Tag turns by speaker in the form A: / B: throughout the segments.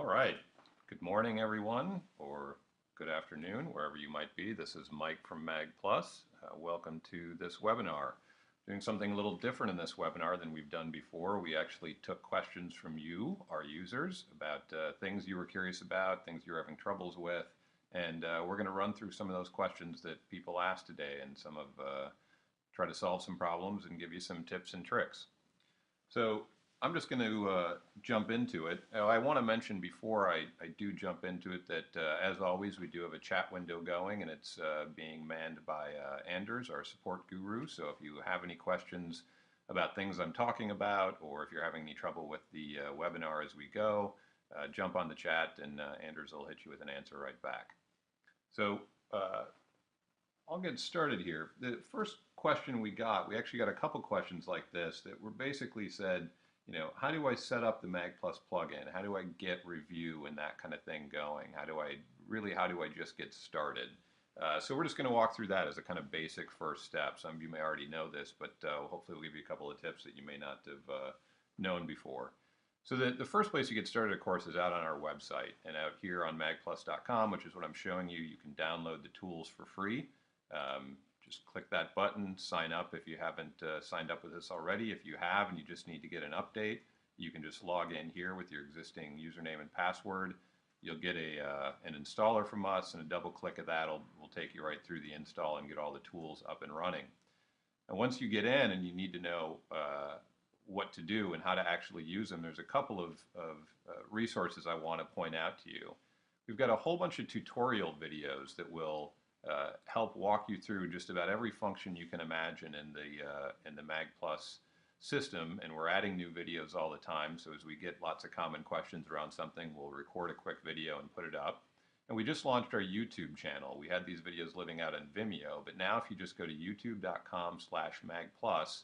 A: All right. Good morning, everyone, or good afternoon, wherever you might be. This is Mike from Mag Plus. Welcome to this webinar. Doing something a little different in this webinar than we've done before. We actually took questions from you, our users, about things you were curious about, things you're having troubles with, and we're going to run through some of those questions that people asked today and try to solve some problems and give you some tips and tricks. So I'm just going to jump into it. I want to mention before I do jump into it that, as always, we do have a chat window going, and it's being manned by Anders, our support guru. So if you have any questions about things I'm talking about, or if you're having any trouble with the webinar as we go, jump on the chat, and Anders will hit you with an answer right back. So I'll get started here. The first question we actually got a couple questions like this that were basically said, how do I set up the Mag Plus plugin? How do I get review and that kind of thing going? How do I just get started? So we're just going to walk through that as a kind of basic first step. Some of you may already know this, but hopefully we'll give you a couple of tips that you may not have known before. So the first place you get started, of course, is out on our website. And out here on magplus.com, which is what I'm showing you, you can download the tools for free. Just click that button, sign up if you haven't signed up with us already. If you have and you just need to get an update, you can just log in here with your existing username and password. You'll get an installer from us, and a double click of that will take you right through the install and get all the tools up and running. And once you get in and you need to know what to do and how to actually use them, there's a couple of resources I want to point out to you. We've got a whole bunch of tutorial videos that will help walk you through just about every function you can imagine in the Mag Plus system, and we're adding new videos all the time. So as we get lots of common questions around something, we'll record a quick video and put it up. And we just launched our YouTube channel. We had these videos living out on Vimeo, but now if you just go to youtube.com/magplus,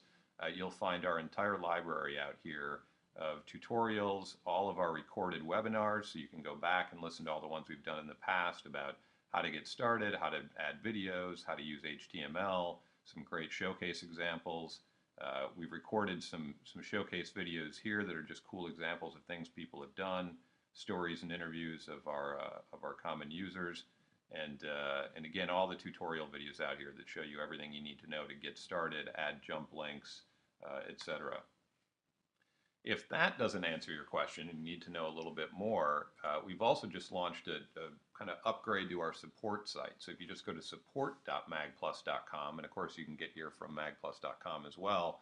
A: you'll find our entire library out here of tutorials, all of our recorded webinars, so you can go back and listen to all the ones we've done in the past about how to get started, how to add videos, how to use HTML, some great showcase examples. We've recorded some showcase videos here that are just cool examples of things people have done, stories and interviews of our common users, and again, all the tutorial videos out here that show you everything you need to know to get started, add jump links, etc. If that doesn't answer your question and you need to know a little bit more, we've also just launched a kind of upgrade to our support site. So if you just go to support.magplus.com, and of course you can get here from magplus.com as well,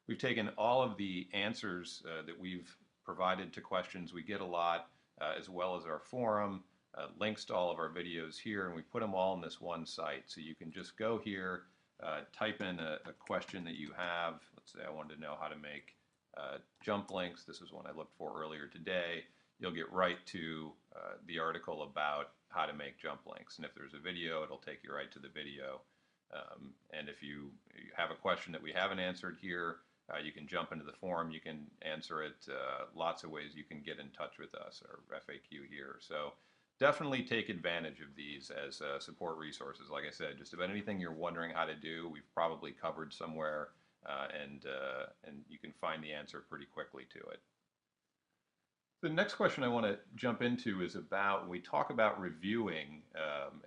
A: we've taken all of the answers that we've provided to questions we get a lot, as well as our forum, links to all of our videos here, and we put them all in this one site. So you can just go here, type in a question that you have. Let's say I wanted to know how to make jump links. This is one I looked for earlier today. You'll get right to the article about how to make jump links. And if there's a video, it'll take you right to the video. And if you have a question that we haven't answered here, you can jump into the forum. You can answer it. Lots of ways you can get in touch with us, or FAQ here. So definitely take advantage of these as support resources. Like I said, just about anything you're wondering how to do, we've probably covered somewhere. And you can find the answer pretty quickly to it. The next question I want to jump into is about, when we talk about reviewing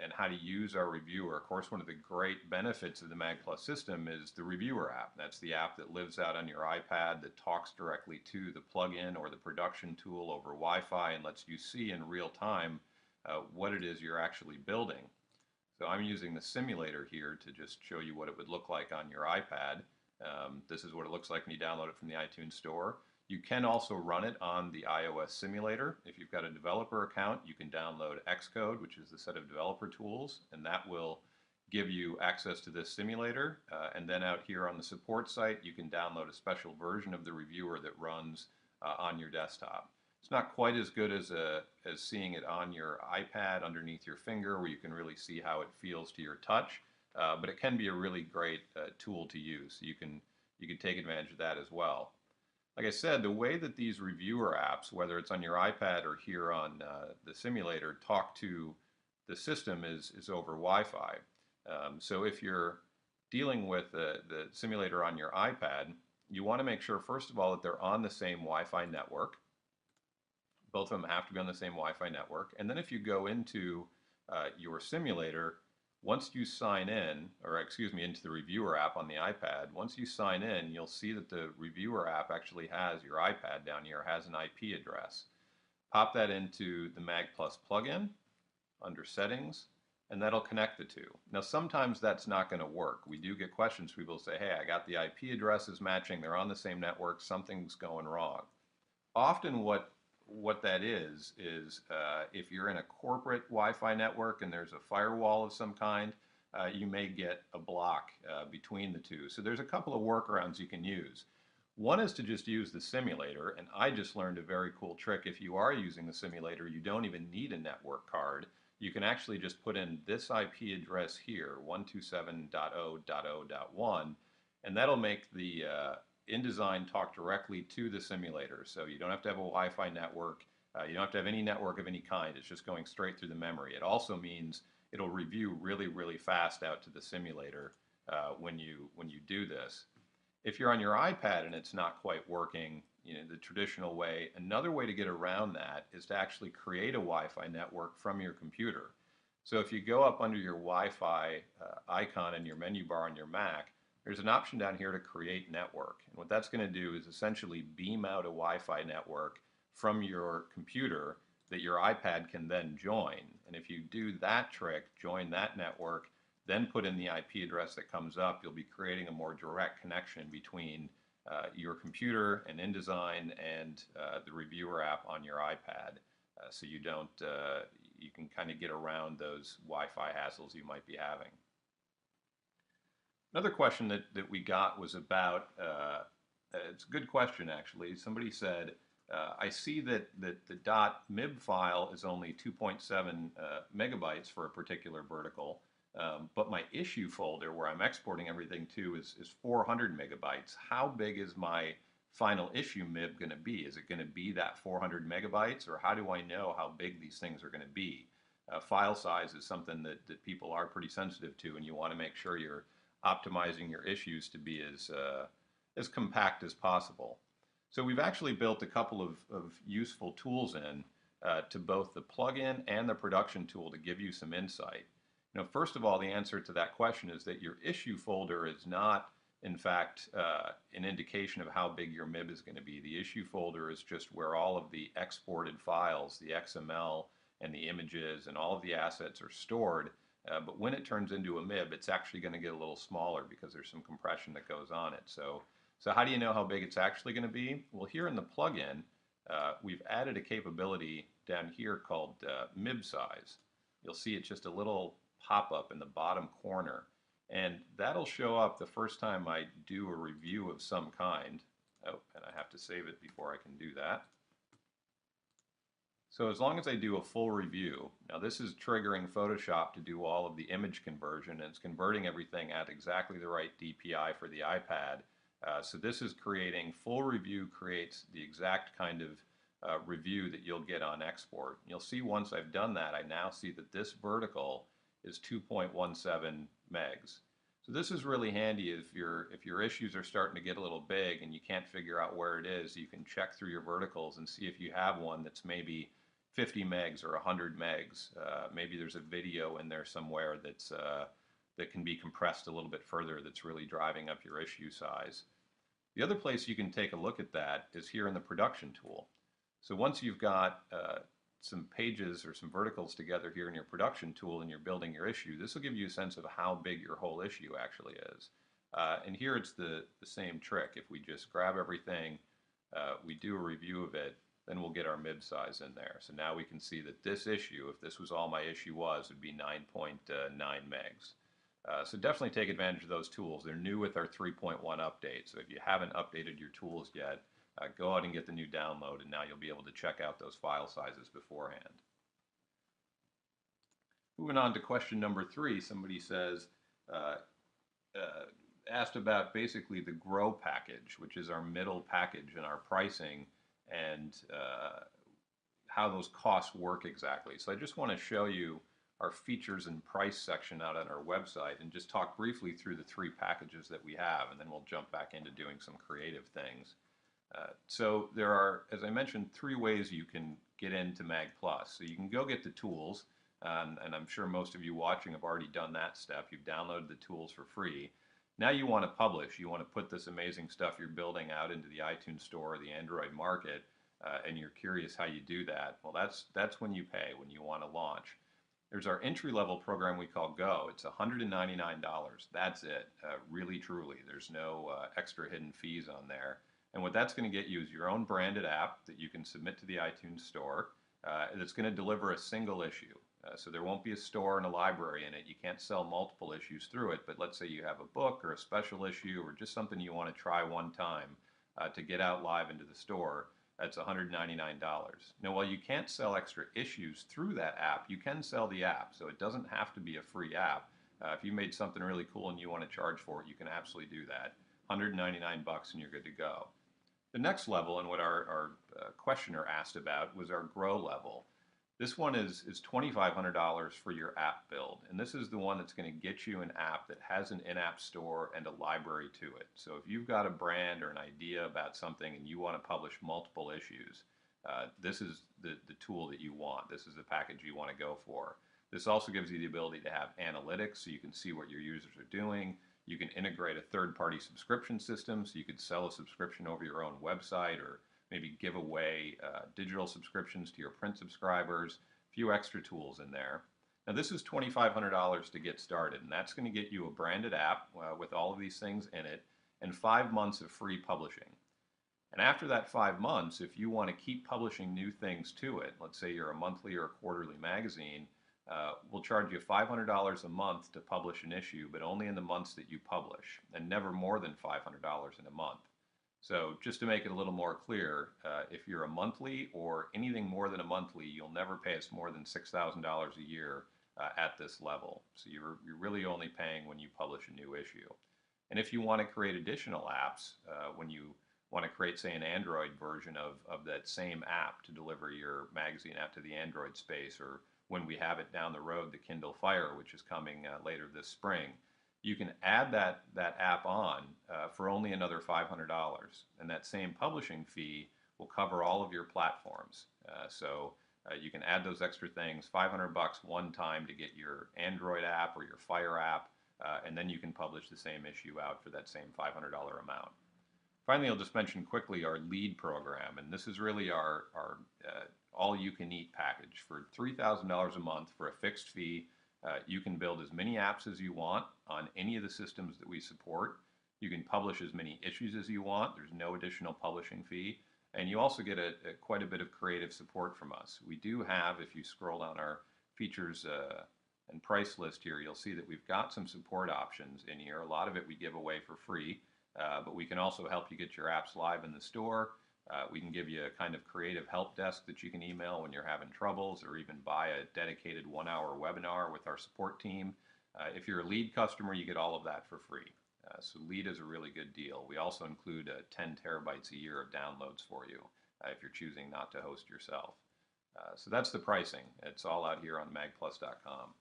A: and how to use our reviewer. Of course, one of the great benefits of the Mag Plus system is the reviewer app. That's the app that lives out on your iPad that talks directly to the plugin or the production tool over Wi-Fi and lets you see in real time what it is you're actually building. So I'm using the simulator here to just show you what it would look like on your iPad. This is what it looks like when you download it from the iTunes Store. You can also run it on the iOS simulator. If you've got a developer account, you can download Xcode, which is the set of developer tools, and that will give you access to this simulator. And then out here on the support site, you can download a special version of the reviewer that runs on your desktop. It's not quite as good as seeing it on your iPad underneath your finger, where you can really see how it feels to your touch. But it can be a really great tool to use. You can take advantage of that as well. Like I said, the way that these reviewer apps, whether it's on your iPad or here on the simulator, talk to the system is over Wi-Fi. So if you're dealing with the simulator on your iPad, you want to make sure, first of all, that they're on the same Wi-Fi network. Both of them have to be on the same Wi-Fi network. And then if you go into your simulator, once you sign in, or excuse me, into the reviewer app on the iPad, once you sign in, you'll see that the reviewer app actually has your iPad down here, has an IP address. Pop that into the Mag Plus plugin under settings, and that'll connect the two. Now sometimes that's not going to work. We do get questions. People say, hey, I got the IP addresses matching, they're on the same network, something's going wrong. Often what that is if you're in a corporate Wi-Fi network and there's a firewall of some kind, you may get a block between the two. So there's a couple of workarounds you can use. One is to just use the simulator, and I just learned a very cool trick. If you are using the simulator, you don't even need a network card. You can actually just put in this IP address here, 127.0.0.1, and that'll make the InDesign talk directly to the simulator. So you don't have to have a Wi-Fi network. You don't have to have any network of any kind. It's just going straight through the memory. It also means it'll review really, really fast out to the simulator when you do this. If you're on your iPad and it's not quite working, the traditional way, another way to get around that is to actually create a Wi-Fi network from your computer. So if you go up under your Wi-Fi icon in your menu bar on your Mac, there's an option down here to create network. And what that's going to do is essentially beam out a Wi-Fi network from your computer that your iPad can then join. And if you do that trick, join that network, then put in the IP address that comes up, you'll be creating a more direct connection between your computer and InDesign and the reviewer app on your iPad. So you can kind of get around those Wi-Fi hassles you might be having. Another question that we got was about, it's a good question actually. Somebody said, I see that the .mib file is only 2.7 megabytes for a particular vertical, but my issue folder where I'm exporting everything to is 400 megabytes. How big is my final issue MIB going to be? Is it going to be that 400 megabytes, or how do I know how big these things are going to be? File size is something that people are pretty sensitive to, and you want to make sure you're optimizing your issues to be as compact as possible. So we've actually built a couple of useful tools in to both the plugin and the production tool to give you some insight. First of all, the answer to that question is that your issue folder is not, in fact, an indication of how big your MIB is going to be. The issue folder is just where all of the exported files, the XML and the images and all of the assets are stored. But when it turns into a MIB, it's actually going to get a little smaller because there's some compression that goes on it. So how do you know how big it's actually going to be? Well, here in the plugin, we've added a capability down here called MIB size. You'll see it's just a little pop-up in the bottom corner, and that'll show up the first time I do a review of some kind. Oh, and I have to save it before I can do that. So as long as I do a full review, now this is triggering Photoshop to do all of the image conversion, and it's converting everything at exactly the right DPI for the iPad. So this is creating full review, creates the exact kind of review that you'll get on export. You'll see once I've done that, I now see that this vertical is 2.17 megs. So this is really handy if your issues are starting to get a little big and you can't figure out where it is. You can check through your verticals and see if you have one that's maybe 50 megs or 100 megs. Maybe there's a video in there somewhere that can be compressed a little bit further that's really driving up your issue size. The other place you can take a look at that is here in the production tool. So once you've got some pages or some verticals together here in your production tool and you're building your issue, this will give you a sense of how big your whole issue actually is. And here it's the same trick. If we just grab everything, we do a review of it, then we'll get our MIB size in there. So now we can see that this issue, if this was all my issue was, would be 9.9 megs. So definitely take advantage of those tools. They're new with our 3.1 update. So if you haven't updated your tools yet, go out and get the new download, and now you'll be able to check out those file sizes beforehand. Moving on to question number 3, somebody says, asked about basically the Grow package, which is our middle package and our pricing, and how those costs work exactly. So I just want to show you our features and price section out on our website and just talk briefly through the 3 packages that we have, and then we'll jump back into doing some creative things. So there are, as I mentioned, three ways you can get into Mag Plus. So you can go get the tools, and I'm sure most of you watching have already done that step. You've downloaded the tools for free. Now you want to publish. You want to put this amazing stuff you're building out into the iTunes Store or the Android market, and you're curious how you do that. Well, that's when you pay, when you want to launch. There's our entry-level program we call Go. It's $199. That's it. Really, truly. There's no extra hidden fees on there. And what that's going to get you is your own branded app that you can submit to the iTunes Store. That's going to deliver a single issue. So there won't be a store and a library in it. You can't sell multiple issues through it. But let's say you have a book or a special issue or just something you want to try one time to get out live into the store. That's $199. Now, while you can't sell extra issues through that app, you can sell the app. So it doesn't have to be a free app. If you made something really cool and you want to charge for it, you can absolutely do that. $199 and you're good to go. The next level, and what our questioner asked about, was our Grow level. This one is $2,500 for your app build, and this is the one that's going to get you an app that has an in-app store and a library to it. So if you've got a brand or an idea about something and you want to publish multiple issues, this is the tool that you want. This is the package you want to go for. This also gives you the ability to have analytics so you can see what your users are doing. You can integrate a third-party subscription system, so you could sell a subscription over your own website or maybe give away digital subscriptions to your print subscribers, a few extra tools in there. Now this is $2,500 to get started, and that's going to get you a branded app with all of these things in it and 5 months of free publishing. And after that 5 months, if you want to keep publishing new things to it, let's say you're a monthly or a quarterly magazine, we'll charge you $500 a month to publish an issue, but only in the months that you publish, and never more than $500 in a month. So just to make it a little more clear, if you're a monthly or anything more than a monthly, you'll never pay us more than $6,000 a year at this level. So you're really only paying when you publish a new issue. And if you want to create additional apps, when you want to create, say, an Android version of that same app to deliver your magazine out to the Android space, or when we have it down the road, the Kindle Fire, which is coming later this spring, you can add that app on for only another $500. And that same publishing fee will cover all of your platforms. So you can add those extra things, $500 one time to get your Android app or your Fire app, and then you can publish the same issue out for that same $500 amount. Finally, I'll just mention quickly our lead program, and this is really our all-you-can-eat package. For $3,000 a month for a fixed fee, you can build as many apps as you want on any of the systems that we support. You can publish as many issues as you want. There's no additional publishing fee. And you also get quite a bit of creative support from us. We do have, if you scroll down our features and price list here, you'll see that we've got some support options in here. A lot of it we give away for free. But we can also help you get your apps live in the store. We can give you a kind of creative help desk that you can email when you're having troubles, or even buy a dedicated 1-hour webinar with our support team. If you're a lead customer, you get all of that for free. So lead is a really good deal. We also include 10 terabytes a year of downloads for you if you're choosing not to host yourself. So that's the pricing. It's all out here on magplus.com.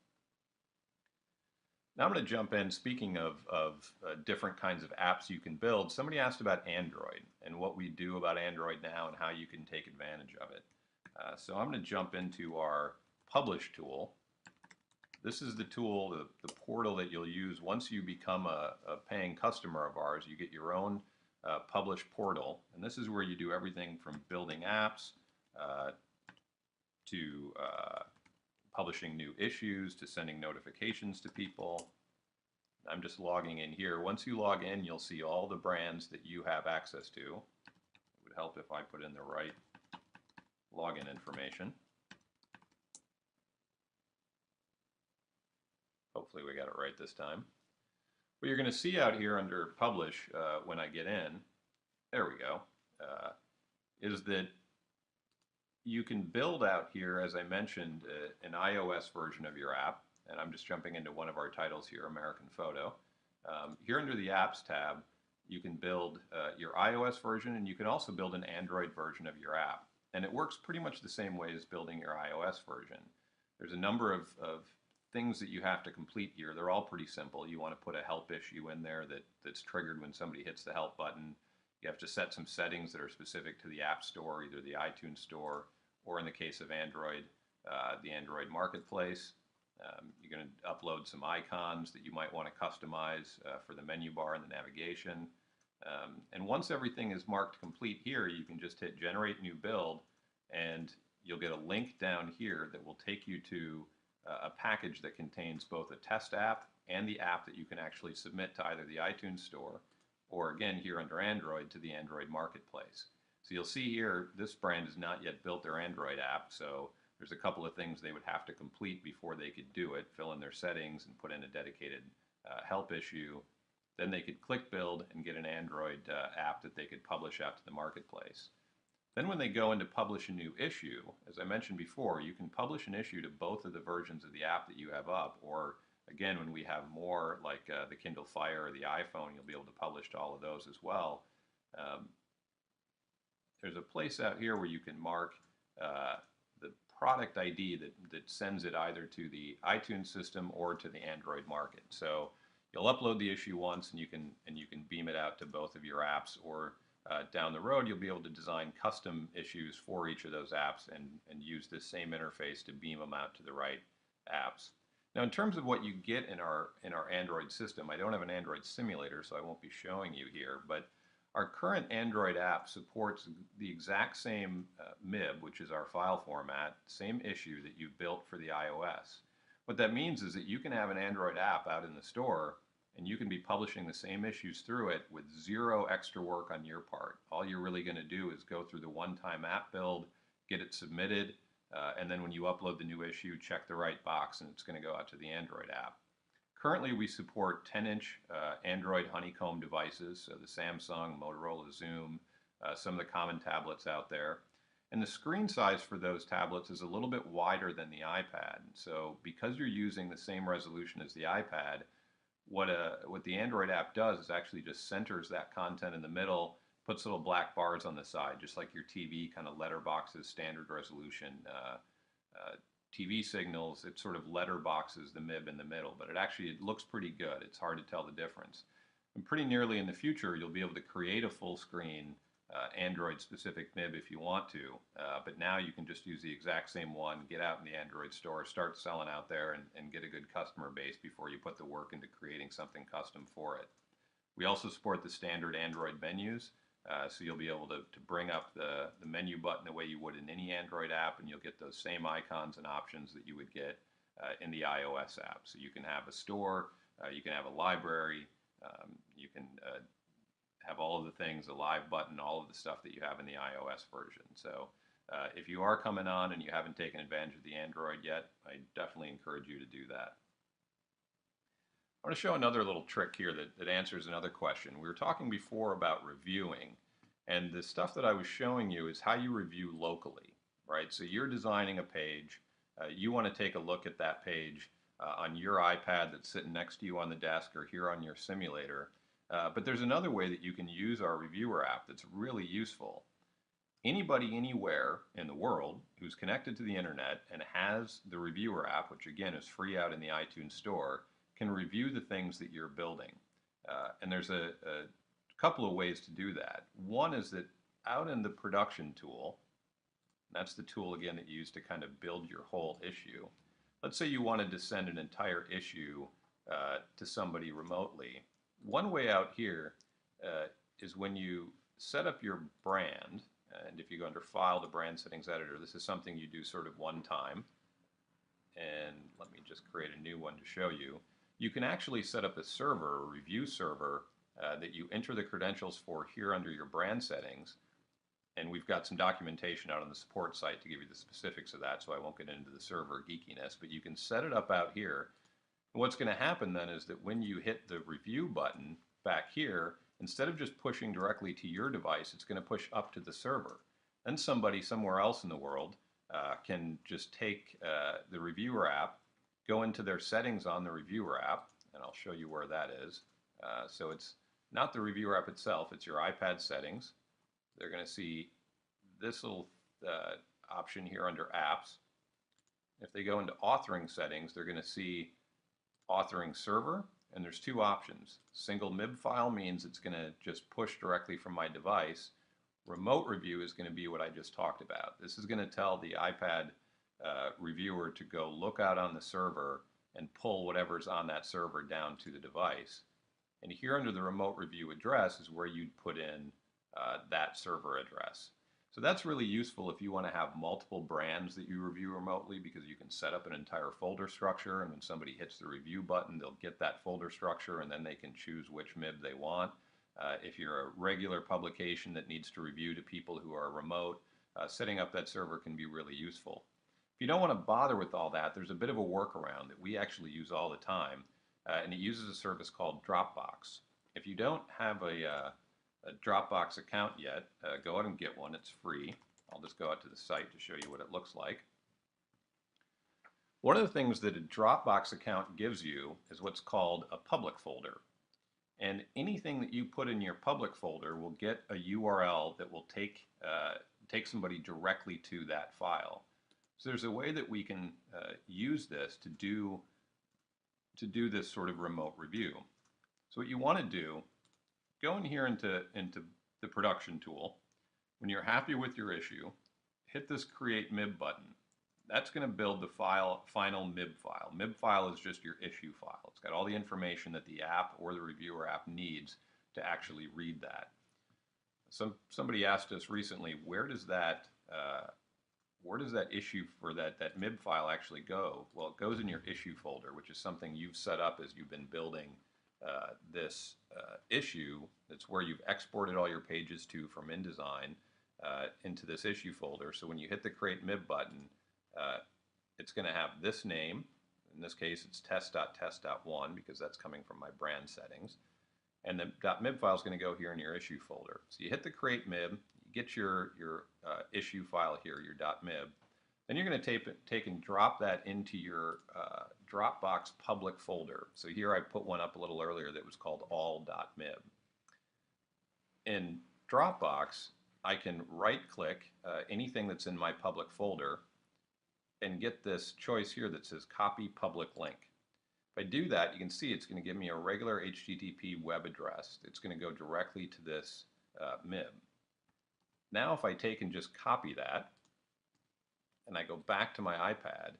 A: Now I'm going to jump in, speaking of different kinds of apps you can build. Somebody asked about Android and what we do about Android now and how you can take advantage of it. So I'm going to jump into our Publish tool. This is the tool, the portal that you'll use once you become a paying customer of ours. You get your own Publish portal, and this is where you do everything from building apps to publishing new issues to sending notifications to people. I'm just logging in here. Once you log in, you'll see all the brands that you have access to. It would help if I put in the right login information. Hopefully we got it right this time. What you're going to see out here under Publish when I get in, there we go, is that you can build out here, as I mentioned, an iOS version of your app. And I'm just jumping into one of our titles here, American Photo. Here under the Apps tab, you can build your iOS version, and you can also build an Android version of your app. And it works pretty much the same way as building your iOS version. There's a number of things that you have to complete here. They're all pretty simple. You want to put a help issue in there that's triggered when somebody hits the help button. You have to set some settings that are specific to the App Store, either the iTunes Store, or in the case of Android, the Android Marketplace. You're going to upload some icons that you might want to customize for the menu bar and the navigation. And once everything is marked complete here, you can just hit Generate New Build, and you'll get a link down here that will take you to a package that contains both a test app and the app that you can actually submit to either the iTunes Store or, again, here under Android, to the Android Marketplace. So you'll see here, this brand has not yet built their Android app, so there's a couple of things they would have to complete before they could do it, fill in their settings and put in a dedicated help issue. Then they could click build and get an Android app that they could publish out to the marketplace. Then when they go into publish a new issue, as I mentioned before, you can publish an issue to both of the versions of the app that you have up, or again, when we have more like the Kindle Fire or the iPhone, you'll be able to publish to all of those as well. There's a place out here where you can mark the product ID that sends it either to the iTunes system or to the Android market. So you'll upload the issue once, and you can beam it out to both of your apps, or down the road you'll be able to design custom issues for each of those apps and use this same interface to beam them out to the right apps. Now, in terms of what you get in our Android system, I don't have an Android simulator, so I won't be showing you here, but our current Android app supports the exact same MIB, which is our file format, same issue that you built for the iOS. What that means is that you can have an Android app out in the store, and you can be publishing the same issues through it with zero extra work on your part. All you're really going to do is go through the one-time app build, get it submitted, and then when you upload the new issue, check the right box, and it's going to go out to the Android app. Currently, we support 10-inch Android Honeycomb devices, so the Samsung, Motorola, Zoom, some of the common tablets out there. And the screen size for those tablets is a little bit wider than the iPad. So because you're using the same resolution as the iPad, what the Android app does is actually just centers that content in the middle, puts little black bars on the side, just like your TV kind of letterboxes standard resolution TV signals. It sort of letterboxes the MIB in the middle, but it looks pretty good. It's hard to tell the difference. And pretty nearly in the future, you'll be able to create a full screen Android-specific MIB if you want to, but now you can just use the exact same one, get out in the Android store, start selling out there, and get a good customer base before you put the work into creating something custom for it. We also support the standard Android menus, so you'll be able to bring up the menu button the way you would in any Android app, and you'll get those same icons and options that you would get in the iOS app. So you can have a store, you can have a library, you can have all of the things, a live button, all of the stuff that you have in the iOS version. So if you are coming on and you haven't taken advantage of the Android yet, I definitely encourage you to do that. I want to show another little trick here that answers another question. We were talking before about reviewing, and the stuff that I was showing you is how you review locally, right? So you're designing a page, you want to take a look at that page on your iPad that's sitting next to you on the desk or here on your simulator. But there's another way that you can use our reviewer app that's really useful. Anybody anywhere in the world who's connected to the internet and has the reviewer app, which again is free out in the iTunes store, can review the things that you're building. And there's a couple of ways to do that. One is that out in the production tool, that's the tool again that you use to kind of build your whole issue. Let's say you wanted to send an entire issue to somebody remotely. One way out here is when you set up your brand, and if you go under File, the Brand Settings Editor, this is something you do sort of one time. And let me just create a new one to show you. You can actually set up a server, a review server, that you enter the credentials for here under your brand settings. And we've got some documentation out on the support site to give you the specifics of that, so I won't get into the server geekiness, but you can set it up out here. What's going to happen then is that when you hit the review button back here, instead of just pushing directly to your device, it's going to push up to the server. Then somebody somewhere else in the world can just take the reviewer app, go into their settings on the reviewer app, and I'll show you where that is. So it's not the reviewer app itself, it's your iPad settings. They're going to see this little option here under apps. If they go into authoring settings, they're going to see authoring server, and there's two options. Single MIB file means it's going to just push directly from my device. Remote review is going to be what I just talked about. This is going to tell the iPad reviewer to go look out on the server and pull whatever's on that server down to the device. And here under the remote review address is where you'd put in that server address. So that's really useful if you want to have multiple brands that you review remotely, because you can set up an entire folder structure, and when somebody hits the review button, they'll get that folder structure and then they can choose which MIB they want. If you're a regular publication that needs to review to people who are remote, setting up that server can be really useful. If you don't want to bother with all that, there's a bit of a workaround that we actually use all the time, and it uses a service called Dropbox. If you don't have a Dropbox account yet, go out and get one. It's free. I'll just go out to the site to show you what it looks like. One of the things that a Dropbox account gives you is what's called a public folder. And anything that you put in your public folder will get a URL that will take somebody directly to that file. So there's a way that we can use this to do this sort of remote review. So what you want to do, go in here into the production tool. When you're happy with your issue, hit this Create MIB button. That's going to build the final MIB file. MIB file is just your issue file. It's got all the information that the app or the reviewer app needs to actually read that. Somebody asked us recently, where does that issue for that MIB file actually go? Well, it goes in your issue folder, which is something you've set up as you've been building this issue. That's where you've exported all your pages to from InDesign into this issue folder. So when you hit the Create MIB button, it's going to have this name. In this case, it's test.test.1 because that's coming from my brand settings. And the .mib file is going to go here in your issue folder. So you hit the Create MIB, you get your issue file here, your .mib. Then you're going to take and drop that into your Dropbox public folder. So here I put one up a little earlier that was called all.mib. In Dropbox, I can right-click anything that's in my public folder and get this choice here that says Copy Public Link. If I do that, you can see it's going to give me a regular HTTP web address. It's going to go directly to this MIB. Now if I take and just copy that, and I go back to my iPad,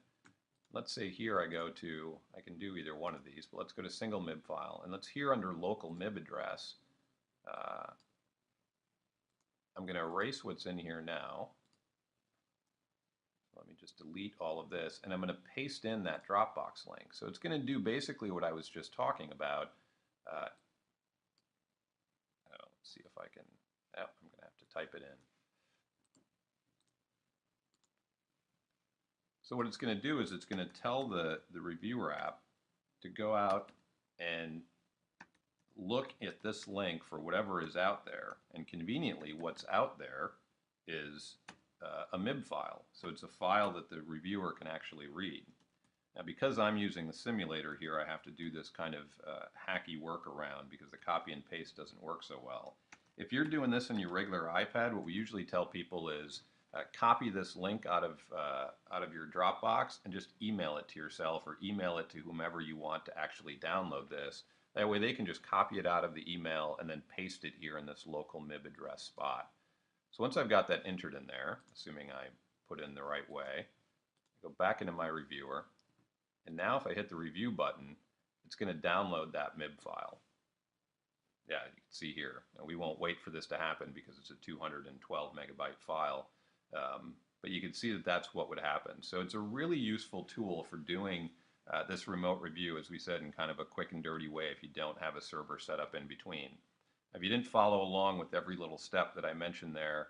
A: let's say here I can do either one of these, but let's go to single MIB file, and let's here under local MIB address, I'm going to erase what's in here now. Let me just delete all of this, and I'm going to paste in that Dropbox link. So it's going to do basically what I was just talking about. Let's see if I can, I'm going to have to type it in. So what it's going to do is it's going to tell the reviewer app to go out and look at this link for whatever is out there. And conveniently, what's out there is a MIB file. So it's a file that the reviewer can actually read. Now because I'm using the simulator here, I have to do this kind of hacky workaround because the copy and paste doesn't work so well. If you're doing this on your regular iPad, what we usually tell people is copy this link out of your Dropbox and just email it to yourself or email it to whomever you want to actually download this. That way they can just copy it out of the email and then paste it here in this local MIB address spot. So once I've got that entered in there, assuming I put it in the right way, I go back into my reviewer, and now if I hit the review button, it's going to download that MIB file. Yeah, you can see here. Now, we won't wait for this to happen because it's a 212 megabyte file, but you can see that that's what would happen. So it's a really useful tool for doing this remote review, as we said, in kind of a quick and dirty way if you don't have a server set up in between. If you didn't follow along with every little step that I mentioned there,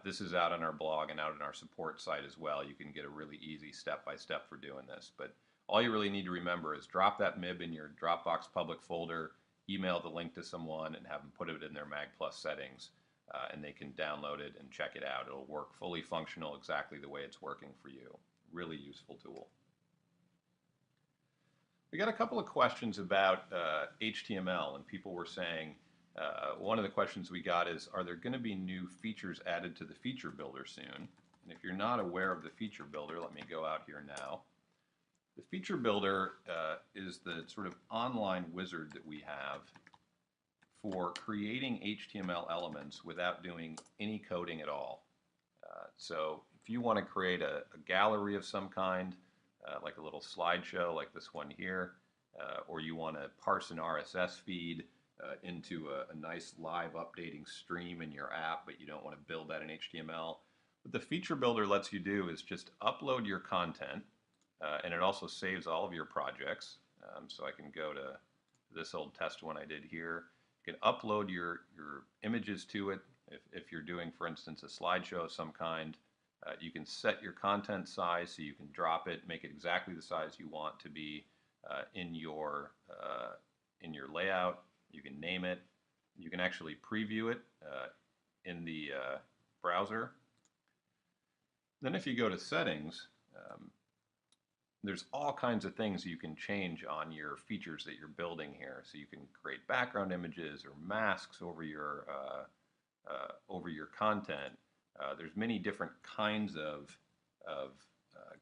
A: this is out on our blog and out on our support site as well. You can get a really easy step-by-step for doing this. But all you really need to remember is drop that MIB in your Dropbox public folder, email the link to someone, and have them put it in their Mag Plus settings, and they can download it and check it out. It'll work fully functional exactly the way it's working for you. Really useful tool. We got a couple of questions about HTML, and people were saying, one of the questions we got is, are there going to be new features added to the feature builder soon? And if you're not aware of the feature builder, let me go out here now. The feature builder is the sort of online wizard that we have for creating HTML elements without doing any coding at all. So if you want to create a gallery of some kind, like a little slideshow like this one here, or you want to parse an RSS feed into a nice live updating stream in your app, but you don't want to build that in HTML, what the feature builder lets you do is just upload your content, and it also saves all of your projects. So I can go to this old test one I did here. You can upload your images to it. If you're doing, for instance, a slideshow of some kind, you can set your content size so you can drop it, make it exactly the size you want to be in your layout. You can name it. You can actually preview it in the browser. Then if you go to settings, there's all kinds of things you can change on your features that you're building here. So you can create background images or masks over your content. There's many different kinds of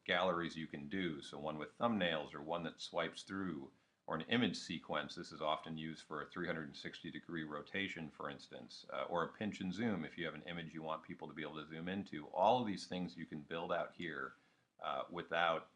A: galleries you can do. So one with thumbnails, or one that swipes through, or an image sequence. This is often used for a 360-degree rotation, for instance, or a pinch and zoom if you have an image you want people to be able to zoom into. All of these things you can build out here without,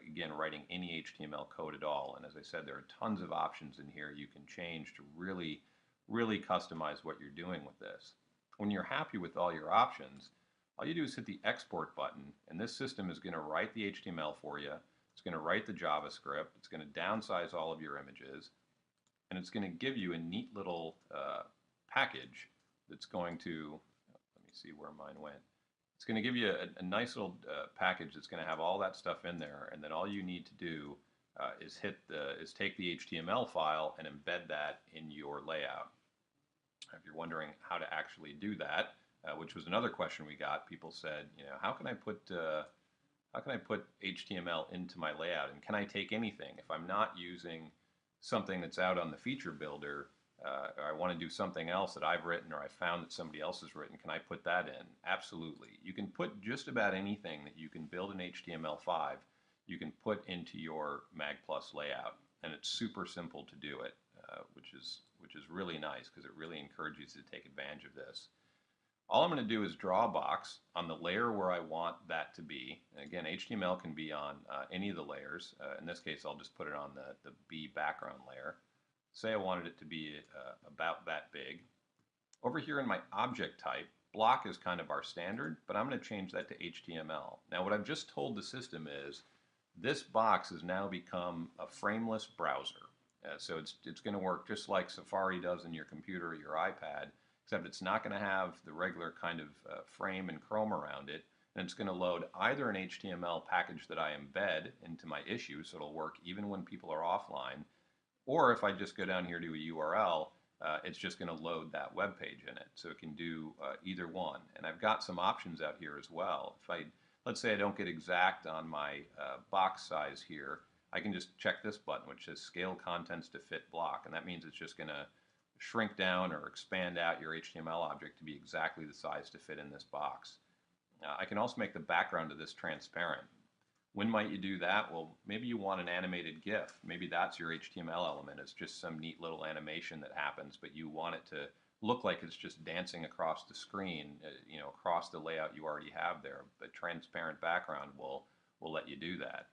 A: again, writing any HTML code at all. And as I said, there are tons of options in here you can change to really, really customize what you're doing with this. When you're happy with all your options, all you do is hit the export button, and this system is going to write the HTML for you. It's going to write the JavaScript. It's going to downsize all of your images, and it's going to give you a neat little package that's going to, let me see where mine went. It's going to give you a nice little package that's going to have all that stuff in there, and then all you need to do is take the HTML file and embed that in your layout. If you're wondering how to actually do that, which was another question we got, people said, how can I put HTML into my layout, and can I take anything? If I'm not using something that's out on the feature builder, or I want to do something else that I've written or I found that somebody else has written, can I put that in? Absolutely. You can put just about anything that you can build in HTML5, you can put into your Mag Plus layout, and it's super simple to do it, which is really nice because it really encourages you to take advantage of this. All I'm going to do is draw a box on the layer where I want that to be. And again, HTML can be on any of the layers. In this case, I'll just put it on the B background layer. Say I wanted it to be about that big. Over here in my object type, block is kind of our standard, but I'm going to change that to HTML. Now what I've just told the system is this box has now become a frameless browser. So it's going to work just like Safari does in your computer or your iPad, except it's not going to have the regular kind of frame and Chrome around it, and it's going to load either an HTML package that I embed into my issue, so it'll work even when people are offline, or if I just go down here to a URL, it's just going to load that web page in it. So it can do either one. And I've got some options out here as well. Let's say I don't get exact on my box size here, I can just check this button which says scale contents to fit block, and that means it's just going to shrink down or expand out your HTML object to be exactly the size to fit in this box. I can also make the background of this transparent. When might you do that? Well, maybe you want an animated GIF. Maybe that's your HTML element. It's just some neat little animation that happens, but you want it to look like it's just dancing across the screen, across the layout you already have there. The transparent background will let you do that.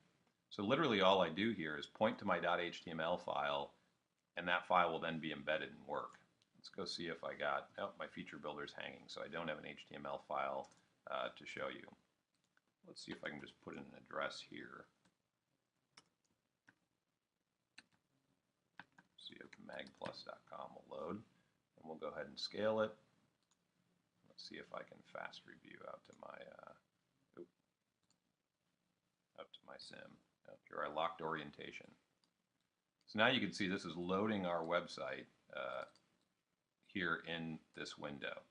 A: So literally all I do here is point to my .html file, and that file will then be embedded and work. Let's go see if I got, my feature builder's hanging, so I don't have an HTML file to show you. Let's see if I can just put in an address here. See if magplus.com will load, and we'll go ahead and scale it. Let's see if I can fast review out to my sim. Here I locked orientation. So now you can see this is loading our website here in this window,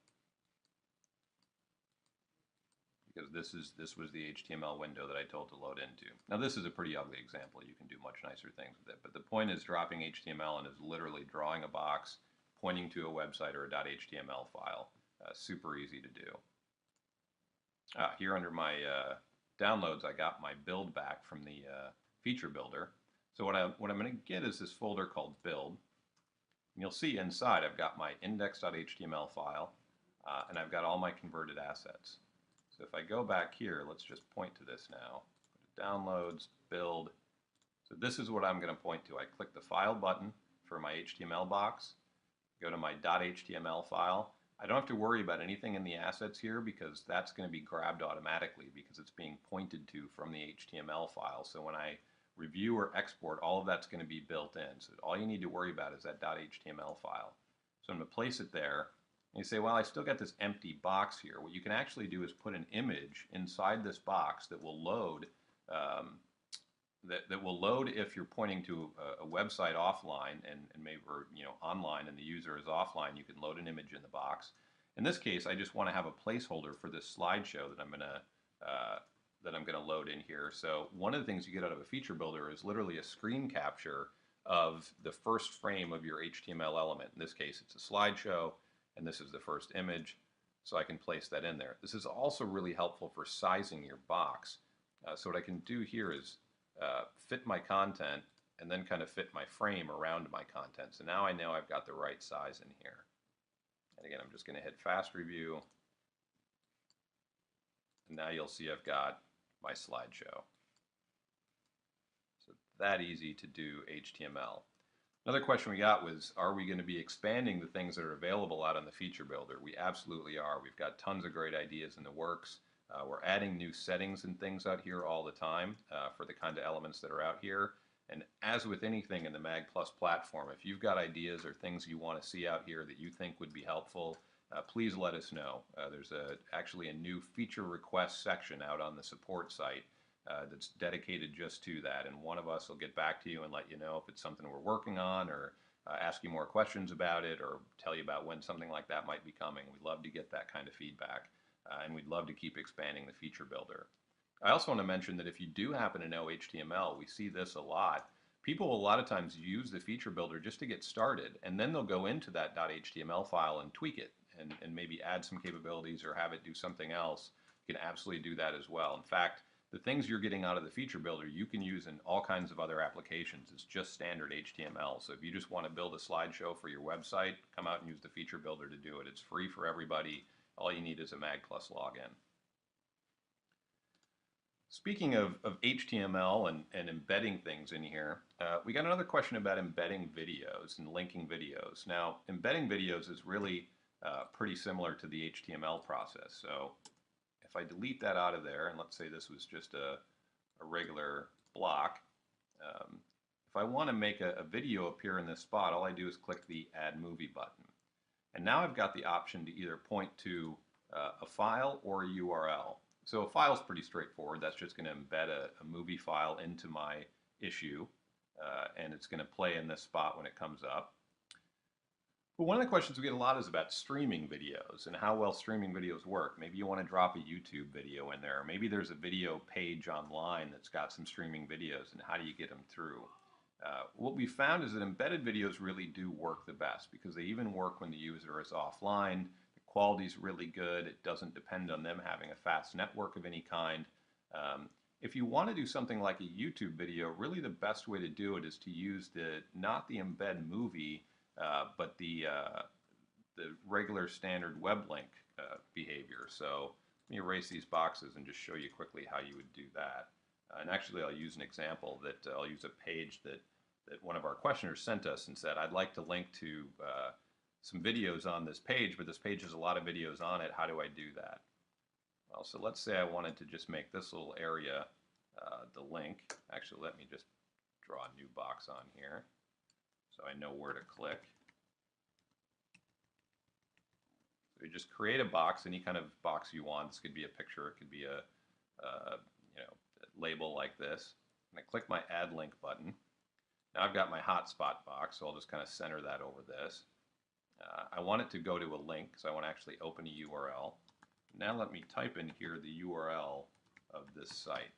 A: because this was the HTML window that I told to load into. Now this is a pretty ugly example. You can do much nicer things with it, but the point is dropping HTML and is literally drawing a box, pointing to a website or a .html file. Super easy to do. Here under my downloads, I got my build back from the feature builder. So what I'm going to get is this folder called build. And you'll see inside I've got my index.html file and I've got all my converted assets. So if I go back here, let's just point to this now. Go to downloads, build. So this is what I'm going to point to. I click the file button for my HTML box, go to my .html file. I don't have to worry about anything in the assets here because that's going to be grabbed automatically because it's being pointed to from the HTML file. So when I review or export, all of that's going to be built in. So all you need to worry about is that .html file. So I'm going to place it there. And you say, well, I still got this empty box here. What you can actually do is put an image inside this box that will load that will load if you're pointing to a website offline and maybe online and the user is offline. You can load an image in the box. In this case, I just want to have a placeholder for this slideshow that I'm going to load in here. So one of the things you get out of a feature builder is literally a screen capture of the first frame of your HTML element. In this case, it's a slideshow, and this is the first image. So I can place that in there. This is also really helpful for sizing your box. So what I can do here is fit my content and then kind of fit my frame around my content. So now I know I've got the right size in here. And again, I'm just going to hit fast review. And now you'll see I've got my slideshow. So that easy to do HTML. Another question we got was, are we going to be expanding the things that are available out on the feature builder? We absolutely are. We've got tons of great ideas in the works. We're adding new settings and things out here all the time for the kind of elements that are out here. And as with anything in the Mag Plus platform, if you've got ideas or things you want to see out here that you think would be helpful, please let us know. There's actually a new feature request section out on the support site that's dedicated just to that. And one of us will get back to you and let you know if it's something we're working on, or ask you more questions about it, or tell you about when something like that might be coming. We'd love to get that kind of feedback. And we'd love to keep expanding the feature builder. I also want to mention that if you do happen to know HTML, we see this a lot. People a lot of times use the feature builder just to get started, and then they'll go into that .html file and tweak it and maybe add some capabilities or have it do something else. You can absolutely do that as well. In fact, the things you're getting out of the feature builder you can use in all kinds of other applications. It's just standard HTML. So if you just want to build a slideshow for your website, come out and use the feature builder to do it. It's free for everybody. All you need is a Mag Plus login. Speaking of HTML and embedding things in here, we got another question about embedding videos and linking videos. Now, embedding videos is really pretty similar to the HTML process. So if I delete that out of there, and let's say this was just a regular block, if I want to make a video appear in this spot, all I do is click the Add Movie button. And now I've got the option to either point to a file or a URL. So a file is pretty straightforward. That's just going to embed a movie file into my issue, and it's going to play in this spot when it comes up. But one of the questions we get a lot is about streaming videos and how well streaming videos work. Maybe you want to drop a YouTube video in there. Maybe there's a video page online that's got some streaming videos, and how do you get them through? What we found is that embedded videos really do work the best because they even work when the user is offline. The quality's really good. It doesn't depend on them having a fast network of any kind. If you want to do something like a YouTube video, really the best way to do it is to use not the embed movie, but the regular standard web link behavior. So let me erase these boxes and just show you quickly how you would do that. And actually, I'll use an example that I'll use a page that one of our questioners sent us and said, I'd like to link to some videos on this page, but this page has a lot of videos on it. How do I do that? Well, so let's say I wanted to just make this little area the link. Actually, let me just draw a new box on here so I know where to click. So you just create a box, any kind of box you want. This could be a picture, it could be a label like this. And I click my Add Link button. Now I've got my hotspot box, so I'll just kind of center that over this. I want it to go to a link, so I want to actually open a URL. Now let me type in here the URL of this site.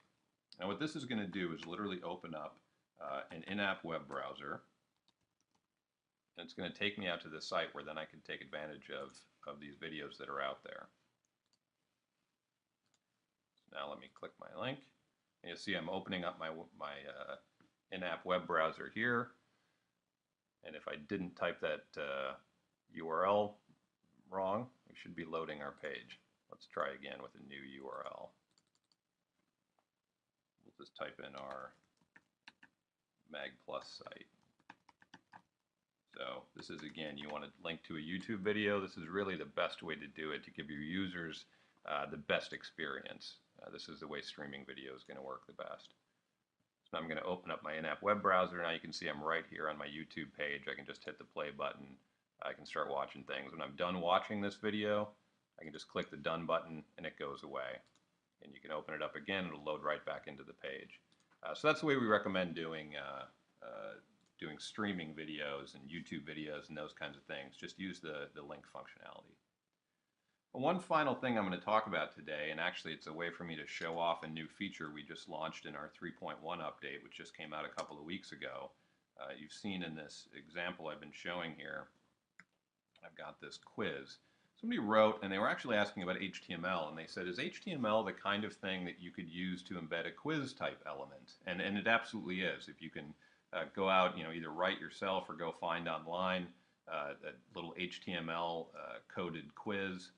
A: Now what this is going to do is literally open up an in-app web browser. And it's going to take me out to the site where then I can take advantage of these videos that are out there. So now let me click my link. And you see I'm opening up my in-app web browser here. And if I didn't type that URL wrong, we should be loading our page. Let's try again with a new URL. We'll just type in our Mag Plus site. So this is, again, you want to link to a YouTube video. This is really the best way to do it to give your users the best experience. This is the way streaming video is going to work the best. So I'm going to open up my in-app web browser. Now you can see I'm right here on my YouTube page. I can just hit the play button. I can start watching things. When I'm done watching this video, I can just click the done button and it goes away. And you can open it up again, it'll load right back into the page. So that's the way we recommend doing streaming videos and YouTube videos and those kinds of things. Just use the link functionality. One final thing I'm going to talk about today, and actually it's a way for me to show off a new feature we just launched in our 3.1 update, which just came out a couple of weeks ago. You've seen in this example I've been showing here, I've got this quiz. Somebody wrote, and they were actually asking about HTML, and they said, is HTML the kind of thing that you could use to embed a quiz type element? And it absolutely is. If you can go out, either write yourself or go find online a little HTML coded quiz.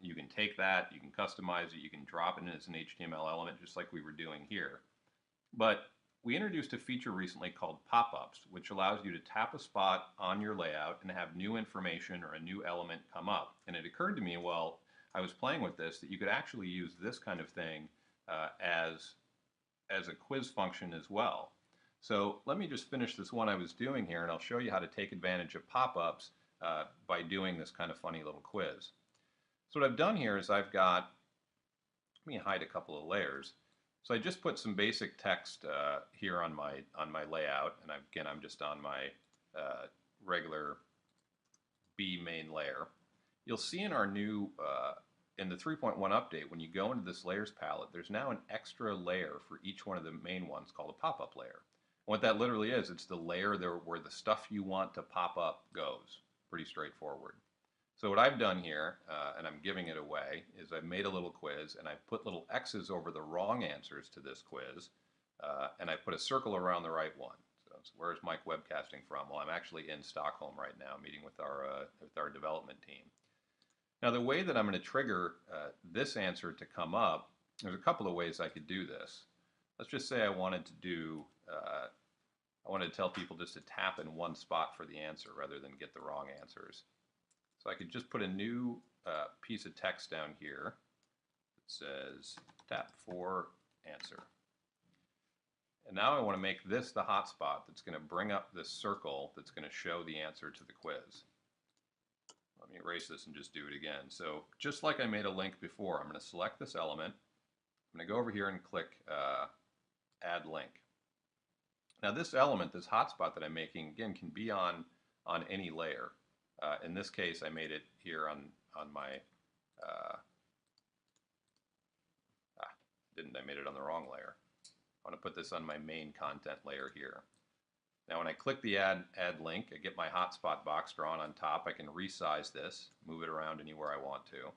A: You can take that, you can customize it, you can drop it in as an HTML element just like we were doing here. But we introduced a feature recently called pop-ups, which allows you to tap a spot on your layout and have new information or a new element come up. And it occurred to me while I was playing with this that you could actually use this kind of thing as a quiz function as well. So let me just finish this one I was doing here, and I'll show you how to take advantage of pop-ups by doing this kind of funny little quiz. So what I've done here is I've got, let me hide a couple of layers. So I just put some basic text here on my layout, and again I'm just on my regular B main layer. You'll see in our new in the 3.1 update, when you go into this layers palette, there's now an extra layer for each one of the main ones called a pop-up layer. What that literally is, it's the layer there where the stuff you want to pop up goes. Pretty straightforward. So what I've done here, and I'm giving it away, is I've made a little quiz and I've put little X's over the wrong answers to this quiz, and I put a circle around the right one. So where's Mike webcasting from? Well, I'm actually in Stockholm right now meeting with our development team. Now the way that I'm going to trigger this answer to come up, there's a couple of ways I could do this. Let's just say I wanted to tell people just to tap in one spot for the answer rather than get the wrong answers. So I could just put a new piece of text down here that says tap for answer. And now I want to make this the hotspot that's going to bring up this circle that's going to show the answer to the quiz. Let me erase this and just do it again. So just like I made a link before, I'm going to select this element. I'm going to go over here and click add link. Now this element, this hotspot that I'm making, again, can be on any layer. In this case, I made it here on my, I made it on the wrong layer. I want to put this on my main content layer here. Now when I click the add link, I get my hotspot box drawn on top. I can resize this, move it around anywhere I want to.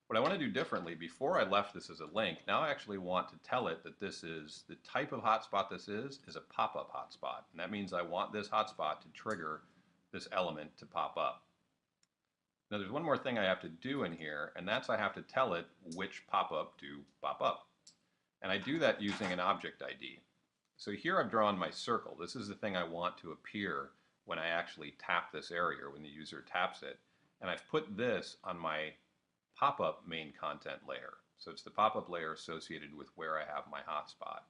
A: What I want to do differently, before I left this as a link, now I actually want to tell it that this is, the type of hotspot this is a pop-up hotspot. And that means I want this hotspot to trigger this element to pop up. Now there's one more thing I have to do in here, and that's I have to tell it which pop-up to pop up. And I do that using an object ID. So here I've drawn my circle. This is the thing I want to appear when I actually tap this area, when the user taps it. And I've put this on my pop-up main content layer. So it's the pop-up layer associated with where I have my hotspot.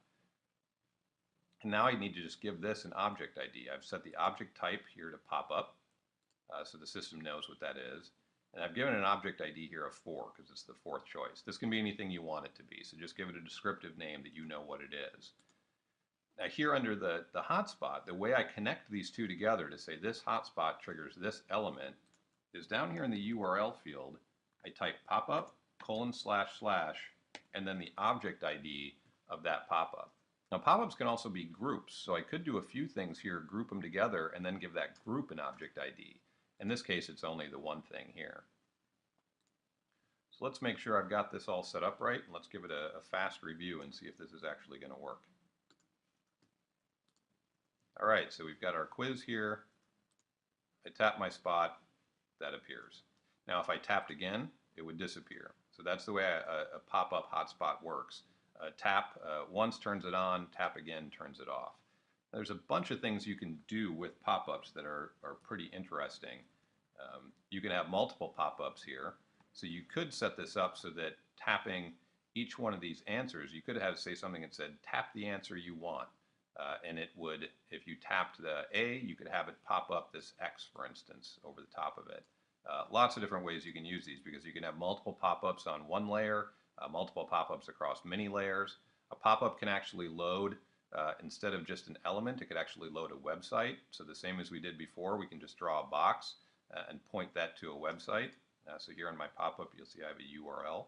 A: And now I need to just give this an object ID. I've set the object type here to pop up, so the system knows what that is. And I've given an object ID here of 4 because it's the fourth choice. This can be anything you want it to be, so just give it a descriptive name that you know what it is. Now here under the hotspot, the way I connect these two together to say this hotspot triggers this element is down here in the URL field, I type pop-up, // and then the object ID of that pop-up. Now pop-ups can also be groups, so I could do a few things here, group them together, and then give that group an object ID. In this case, it's only the one thing here. So let's make sure I've got this all set up right, and let's give it a fast review and see if this is actually going to work. All right, so we've got our quiz here. I tap my spot, that appears. Now if I tapped again, it would disappear. So that's the way a pop-up hotspot works. Tap once turns it on, tap again turns it off. There's a bunch of things you can do with pop-ups that are pretty interesting. You can have multiple pop-ups here. So you could set this up so that tapping each one of these answers, you could have say something that said tap the answer you want. And it would, if you tapped the A, you could have it pop up this X, for instance, over the top of it. Lots of different ways you can use these because you can have multiple pop-ups on one layer, multiple pop-ups across many layers. A pop-up can actually load, instead of just an element, it could actually load a website. So the same as we did before, we can just draw a box and point that to a website. So here in my pop-up, you'll see I have a URL.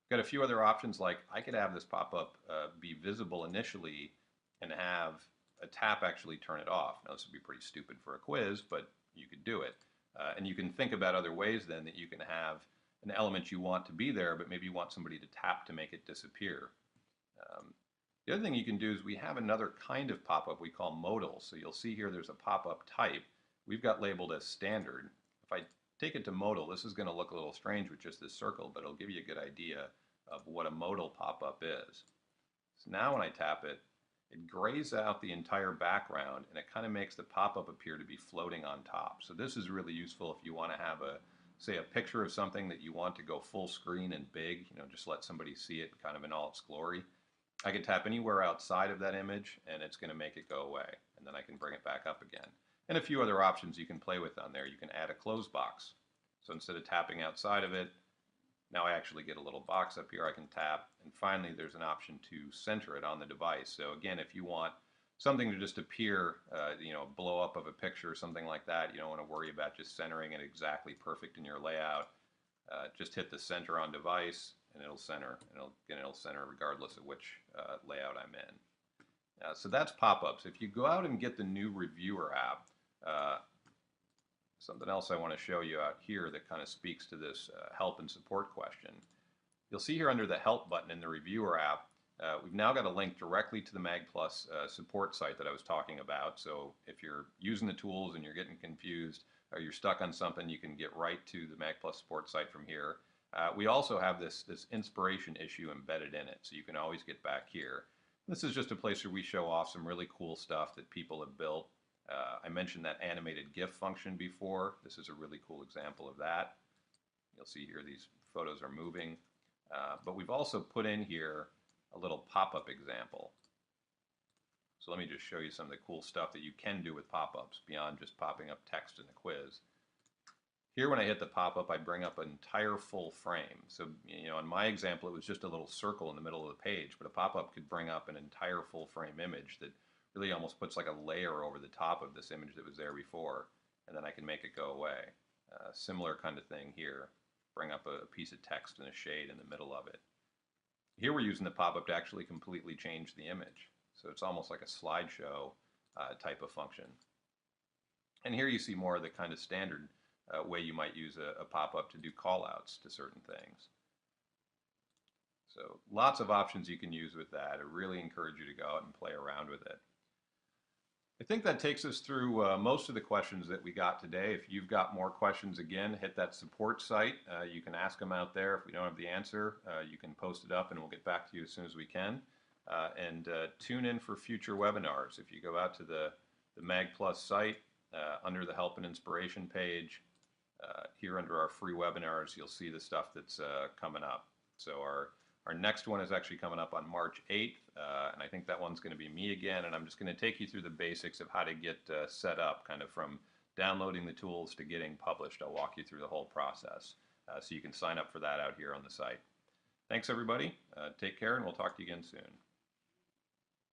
A: Got a few other options, like I could have this pop-up be visible initially and have a tap actually turn it off. Now this would be pretty stupid for a quiz, but you could do it. And you can think about other ways then that you can have an element you want to be there, but maybe you want somebody to tap to make it disappear. The other thing you can do is we have another kind of pop-up we call modal. So you'll see here there's a pop-up type. We've got labeled as standard. If I take it to modal, this is going to look a little strange with just this circle, but it'll give you a good idea of what a modal pop-up is. So now when I tap it, it grays out the entire background and it kind of makes the pop-up appear to be floating on top. So this is really useful if you want to have say a picture of something that you want to go full screen and big, just let somebody see it kind of in all its glory. I can tap anywhere outside of that image and it's going to make it go away, and then I can bring it back up again. And a few other options you can play with on there. You can add a close box. So instead of tapping outside of it, now I actually get a little box up here I can tap, and finally there's an option to center it on the device. So again, if you want something to just appear, blow up of a picture or something like that, you don't want to worry about just centering it exactly perfect in your layout. Just hit the center on device and it'll center, and it'll center regardless of which layout I'm in. So that's pop-ups. If you go out and get the new Reviewer app, something else I want to show you out here that kind of speaks to this help and support question. You'll see here under the help button in the Reviewer app, we've now got a link directly to the Mag Plus support site that I was talking about. So if you're using the tools and you're getting confused or you're stuck on something, you can get right to the Mag Plus support site from here. We also have this inspiration issue embedded in it, so you can always get back here. This is just a place where we show off some really cool stuff that people have built. I mentioned that animated Gif function before. This is a really cool example of that. You'll see here these photos are moving. But we've also put in here a little pop-up example. So let me just show you some of the cool stuff that you can do with pop-ups beyond just popping up text in a quiz. Here when I hit the pop-up, I bring up an entire full frame. So in my example, it was just a little circle in the middle of the page, but a pop-up could bring up an entire full frame image that really almost puts like a layer over the top of this image that was there before, and then I can make it go away. Similar kind of thing here. Bring up a piece of text and a shade in the middle of it. Here we're using the pop-up to actually completely change the image. So it's almost like a slideshow type of function. And here you see more of the kind of standard way you might use a pop-up to do call-outs to certain things. So lots of options you can use with that. I really encourage you to go out and play around with it. I think that takes us through most of the questions that we got today. If you've got more questions, again, hit that support site. You can ask them out there. If we don't have the answer, you can post it up and we'll get back to you as soon as we can. And tune in for future webinars. If you go out to the Mag Plus site, under the Help and Inspiration page, here under our free webinars, you'll see the stuff that's coming up. So our next one is actually coming up on March 8th, and I think that one's going to be me again, and I'm just going to take you through the basics of how to get set up, kind of from downloading the tools to getting published. I'll walk you through the whole process, so you can sign up for that out here on the site. Thanks everybody, take care, and we'll talk to you again soon.